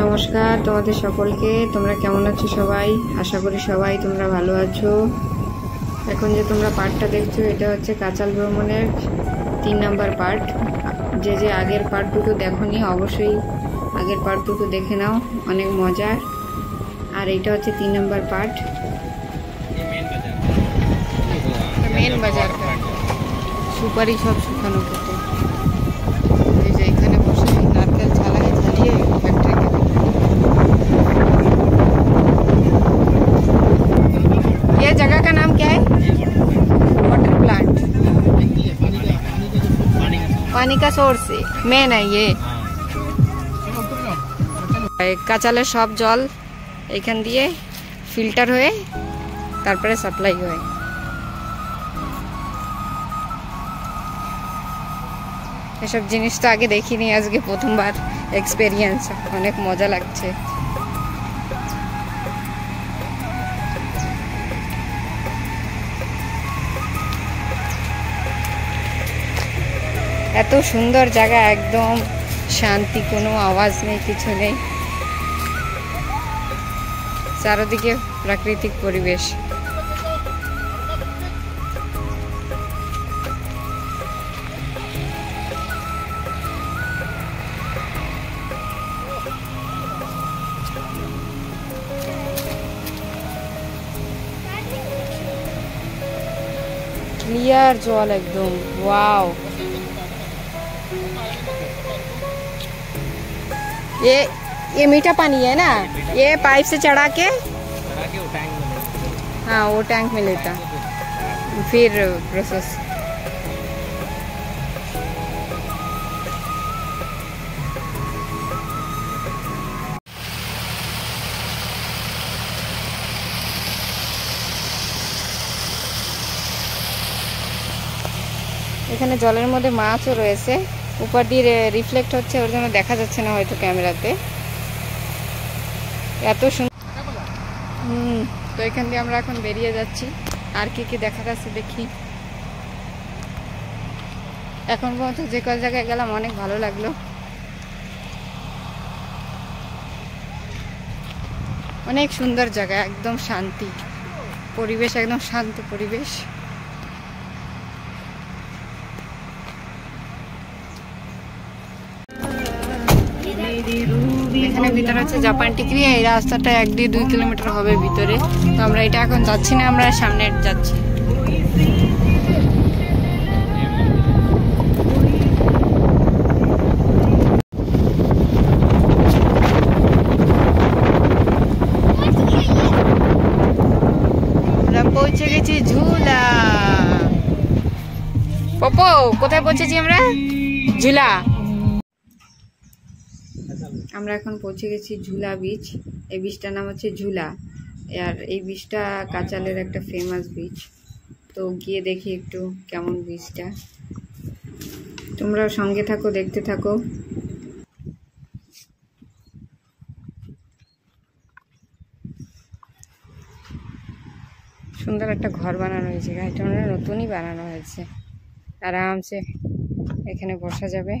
নমস্কার তোমাদের সকলকে। তোমরা কেমন আছো সবাই? আশা করি সবাই তোমরা ভালো আছো। এখন যে তোমরা পার্টটা দেখছো এটা হচ্ছে কাচাল ভ্রমণের 3 নম্বর পার্ট। যে আগের পার্ট দুটো দেখোনি অবশ্যই আগের পার্ট দুটো দেখে নাও, অনেক মজার। আর এটা হচ্ছে 3 নম্বর পার্ট। মেন বাজার সুপারি সব শুকানো খেতে। এই যে এখানে বসে নারকেল ঝালিয়ে ফ্যাক্টরিতে। ये जगह का नाम क्या है? वाटर प्लांट, पानी का सोर्स मेन है ये। কাচালের সব জল এখান দিয়ে ফিল্টার হয়ে তারপরে সাপ্লাই হয়। এসব জিনিস তো আগে দেখিনি, আজকে প্রথমবার এক্সপেরিয়েন্স, অনেক মজা লাগছে। এত সুন্দর জায়গা, একদম শান্তি, কোনো আওয়াজ নেই, কিছু নেই, চারদিকে প্রাকৃতিক পরিবেশ। क्लियर जल एकदम, वाओ। ये मीठा पानी है ना, ये पाइप से चढ़ा के वो टैंक में लेता। हाँ, वो टैंक में लेता, फिर प्रोसेस। এখানে জলের মধ্যে মাছও রয়েছে, উপর দিয়ে রিফ্লেক্ট হচ্ছে, ওর জন্য দেখা যাচ্ছে না হয়তো ক্যামেরাতে। এত সুন্দর। তো এখান দিয়ে আমরা এখন বেরিয়ে যাচ্ছি। আর কি কি দেখা যাচ্ছে দেখি। এখন পর্যন্ত যে কয় জায়গায় গেলাম অনেক ভালো লাগলো, অনেক সুন্দর জায়গা, একদম শান্তি পরিবেশ, একদম শান্ত পরিবেশ। এখানে ভিতরে হচ্ছে জাপান টিকরি। এই রাস্তাটা 1-2 কিলোমিটার হবে ভিতরে। তো আমরা এটা এখন যাচ্ছি না, আমরা সামনে যাচ্ছি। আমরা পৌঁছে গেছি ঝুলা। পপো, কোথায় পৌঁছেছি আমরা? ঝুলা। আমরা এখন পৌঁছে গেছি ঝুলা বিচ। এই বিচটার নাম হচ্ছে ঝুলা। আর এই বিচটা কাচালের একটা ফেমাস বিচ। তো গিয়ে দেখি একটু কেমন বিচটা। তোমরাও সঙ্গে থাকো, দেখতে থাকো। সুন্দর একটা ঘর বানানো হয়েছে, গাড়িটা নতুনই বানানো হয়েছে। আরামসে এখানে বসা যাবে।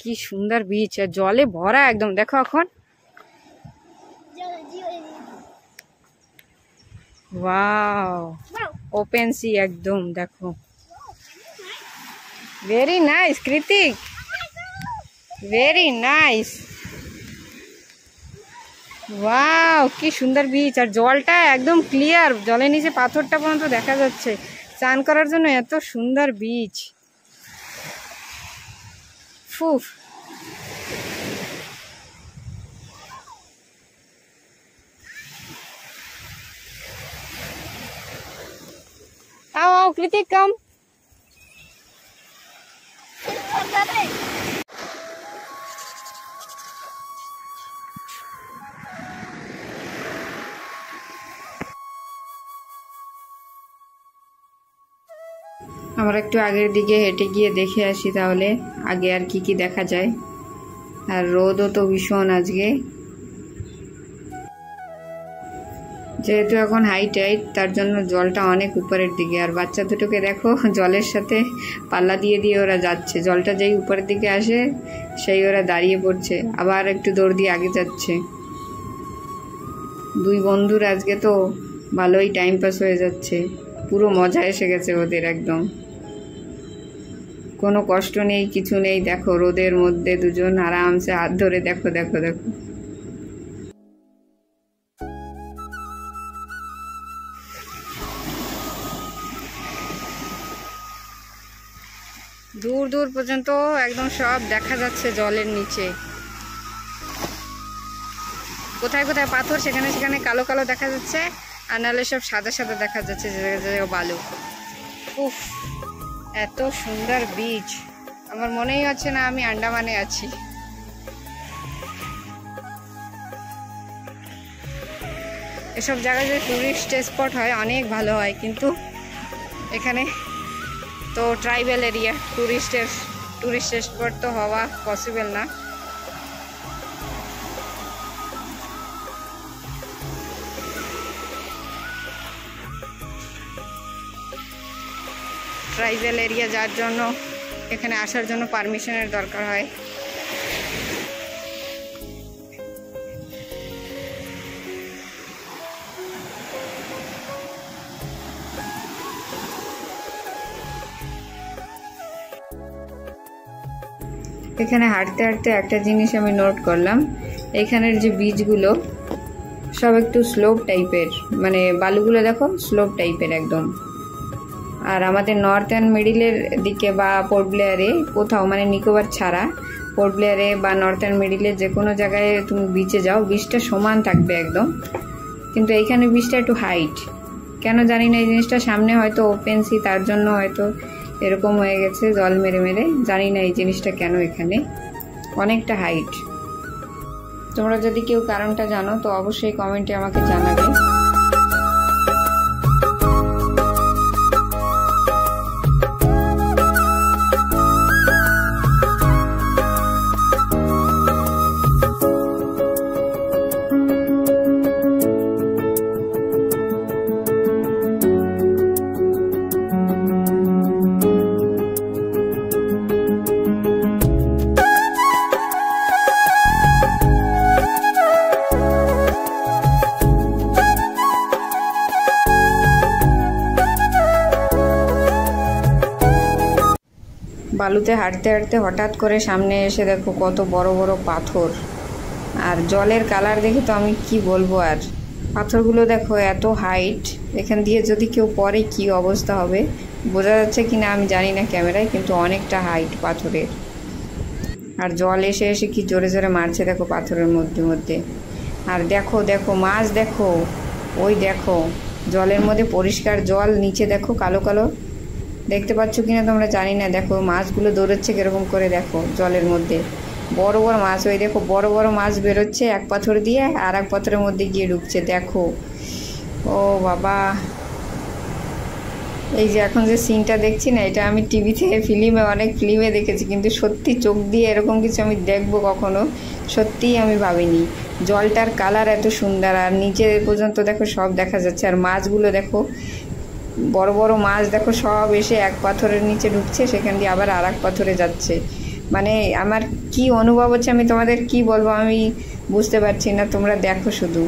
কি সুন্দর বিচ, আর জলে ভরা একদম। দেখো এখন, ওয়াও, ওপেন সি একদম। দেখো, very nice Kritik, very nice. Wow, কি সুন্দর বিচ, আর জলটা একদম ক্লিয়ার, জলের নিচে পাথরটা পর্যন্ত দেখা যাচ্ছে। চান করার জন্য এত সুন্দর বিচ। ফুফ, आओ आओ कृतिक कम। আমরা একটু আগের দিকে হেঁটে গিয়ে দেখে আসি তাহলে আগে আর কি কি দেখা যায়। আর রোদও তো ভীষণ আজকে। যেহেতু এখন হাই টাইড, তার জন্য জলটা অনেক উপরের দিকে। আর বাচ্চা দুটোকে দেখো জলের সাথে পাল্লা দিয়ে দিয়ে ওরা যাচ্ছে। জলটা যেই উপরের দিকে আসে সেই ওরা দাঁড়িয়ে পড়ছে, আবার একটু দৌড় দিয়ে আগে যাচ্ছে। দুই বন্ধুর আজকে তো ভালোই টাইম পাস হয়ে যাচ্ছে, পুরো মজা এসে গেছে ওদের একদম। কোনো কষ্ট নেই, কিছু নেই। দেখো রোদের মধ্যে দুজন আরামসে হাত ধরে দেখো দেখো দেখো। দূর দূর পর্যন্ত একদম সব দেখা যাচ্ছে জলের নিচে। কোথায় কোথায় পাথর, সেখানে সেখানে কালো কালো দেখা যাচ্ছে, আর নাহলে সব সাদা সাদা দেখা যাচ্ছে যে বালু। উফ, এত সুন্দর বিচ, আমার মনেই হচ্ছে না আমি আন্ডামানে আছি। এসব জায়গায় যে টুরিস্ট স্পট হয় অনেক ভালো হয়, কিন্তু এখানে তো ট্রাইবাল এরিয়া, টুরিস্ট স্পট তো হওয়া পসিবল না। ট্রাইবাল এরিয়া যার জন্য এখানে আসার জন্য পারমিশনের দরকার হয়। এখানে হাঁটতে হাঁটতে একটা জিনিস আমি নোট করলাম, এখানের যে বীজগুলো সব একটু স্লোপ টাইপের, মানে বালুগুলো দেখো স্লোপ টাইপের একদম। আর আমাদের নর্থ অ্যান্ড মিডিলের দিকে বা পোর্ট ব্লেয়ারে কোথাও, মানে নিকোবর ছাড়া পোর্ট ব্লেয়ারে বা নর্থ অ্যান্ড মিডিলের যে কোনো জায়গায় তুমি বিচে যাও, বিচটা সমান থাকবে একদম, কিন্তু এইখানে বিচটা একটু হাইট। কেন জানি না, এই জিনিসটা সামনে হয়তো ওপেন সি, তার জন্য হয়তো এরকম হয়ে গেছে জল মেরে মেরে। জানি না এই জিনিসটা কেন এখানে অনেকটা হাইট। তোমরা যদি কেউ কারণটা জানো তো অবশ্যই কমেন্টে আমাকে জানাবে। বালুতে হাঁটতে হাঁটতে হঠাৎ করে সামনে এসে দেখো কত বড় বড় পাথর, আর জলের কালার দেখে তো আমি কি বলবো। আর পাথরগুলো দেখো এত হাইট, এখান দিয়ে যদি কেউ পড়ে কি অবস্থা হবে বোঝা যাচ্ছে কি না আমি জানি না ক্যামেরায়, কিন্তু অনেকটা হাইট পাথরের। আর জল এসে এসে কি জোরে জোরে মারছে দেখো পাথরের মধ্যে মধ্যে। আর দেখো দেখো মাছ দেখো, ওই দেখো জলের মধ্যে পরিষ্কার জল, নিচে দেখো কালো কালো, দেখতে পাচ্ছ কিনা তোমরা জানি না। দেখো মাছগুলো দৌড়চ্ছে কিরকম করে, দেখো জলের মধ্যে বড় বড় মাছ, ওই দেখো বড় বড় মাছ বেরোচ্ছে এক পাথর দিয়ে আর এক পাথরের মধ্যে গিয়ে ঢুকছে। দেখো ও বাবা, এই যে এখন যে সিনটা দেখছি না, এটা আমি টিভিতে অনেক ফিল্মে দেখেছি, কিন্তু সত্যি চোখ দিয়ে এরকম কিছু আমি দেখবো কখনো সত্যিই আমি ভাবিনি। জলটার কালার এত সুন্দর, আর নিচে পর্যন্ত দেখো সব দেখা যাচ্ছে। আর মাছগুলো দেখো বড় বড় মাছ দেখো সব এসে এক পাথরের নিচে ঢুকছে, সেখান দিয়ে আবার আর এক পাথরে যাচ্ছে। মানে আমার কি অনুভব হচ্ছে আমি তোমাদের কি বলবো, আমি বুঝতে পারছি না, তোমরা দেখো শুধু।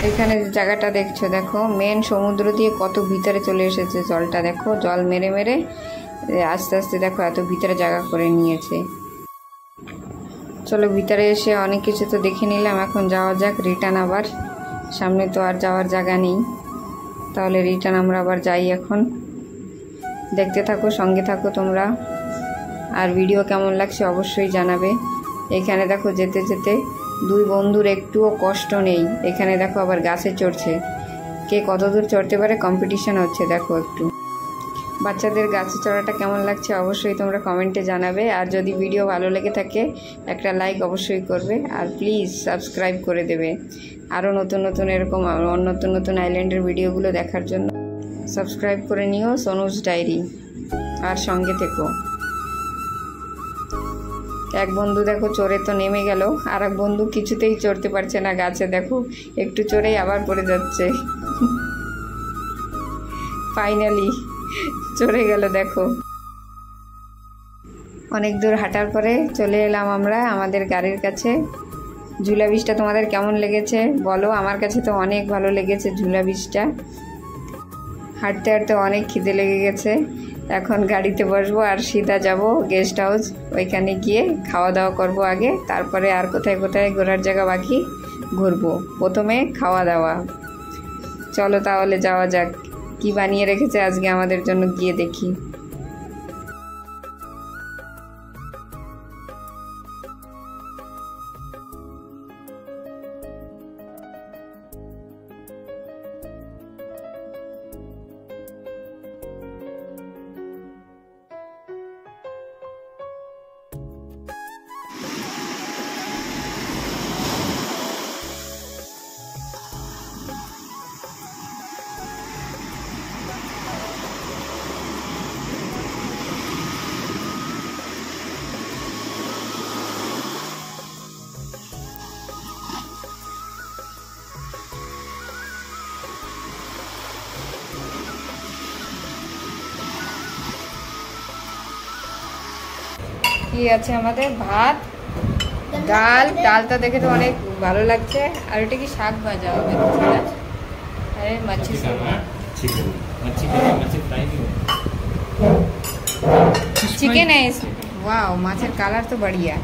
এখানে যে জায়গাটা দেখছো দেখো, মেন সমুদ্র দিয়ে কত ভিতরে চলে এসেছে জলটা। দেখো জল মেরে মেরে আস্তে আস্তে দেখো এত ভিতরে জায়গা করে নিয়েছে। চলো ভিতরে এসে অনেক কিছু তো দেখে নিলাম, এখন যাওয়া যাক রিটার্ন। আবার সামনে তো আর যাওয়ার জায়গা নেই, তাহলে রিটার্ন আমরা আবার যাই। এখন দেখতে থাকো, সঙ্গে থাকো তোমরা। আর ভিডিও কেমন লাগছে অবশ্যই জানাবে। এখানে দেখো যেতে যেতে দুই বন্ধুর একটুও কষ্ট নেই। এখানে দেখো আবার গাছে চড়ছে, কে কত দূর চড়তে পারে কম্পিটিশন হচ্ছে। দেখো একটু বাচ্চাদের গাছে চড়াটা কেমন লাগছে অবশ্যই তোমরা কমেন্টে জানাবে। আর যদি ভিডিও ভালো লেগে থাকে একটা লাইক অবশ্যই করবে, আর প্লিজ সাবস্ক্রাইব করে দেবে। আরও নতুন নতুন এরকম নতুন নতুন আইল্যান্ডের ভিডিওগুলো দেখার জন্য সাবস্ক্রাইব করে নিও সোনুস ডায়েরি, আর সঙ্গে থেকো। এক বন্ধু দেখো চড়ে তো নেমে গেল, আর এক বন্ধু কিছুতেই চড়তে পারছে না গাছে। দেখো একটু চড়েই আবার পড়ে যাচ্ছে। ফাইনালি চড়ে গেল। দেখো অনেক দূর হাঁটার পরে চলে এলাম আমরা আমাদের গাড়ির কাছে। ঝুলা ব্রিজটা তোমাদের কেমন লেগেছে বলো? আমার কাছে তো অনেক ভালো লেগেছে ঝুলা ব্রিজটা। হাঁটতে হাঁটতে অনেক খিদে লেগে গেছে, এখন গাড়িতে বসবো আর সিধা যাব গেস্ট হাউস। ওইখানে গিয়ে খাওয়া দাওয়া করব আগে, তারপরে আর কোথায় কোথায় ঘোরার জায়গা বাকি ঘুরবো। প্রথমে খাওয়া দাওয়া। চলো তাহলে যাওয়া যাক, কি বানিয়ে রেখেছে আজকে আমাদের জন্য গিয়ে দেখি। কি আছে আমাদের? ভাত, ডাল। ডালটা দেখে তো অনেক ভালো লাগছে। আর এটা কি শাক ভাজা হবে? আরে মাছি चिकन है। वाह, माछेर कलर तो बढ़िया।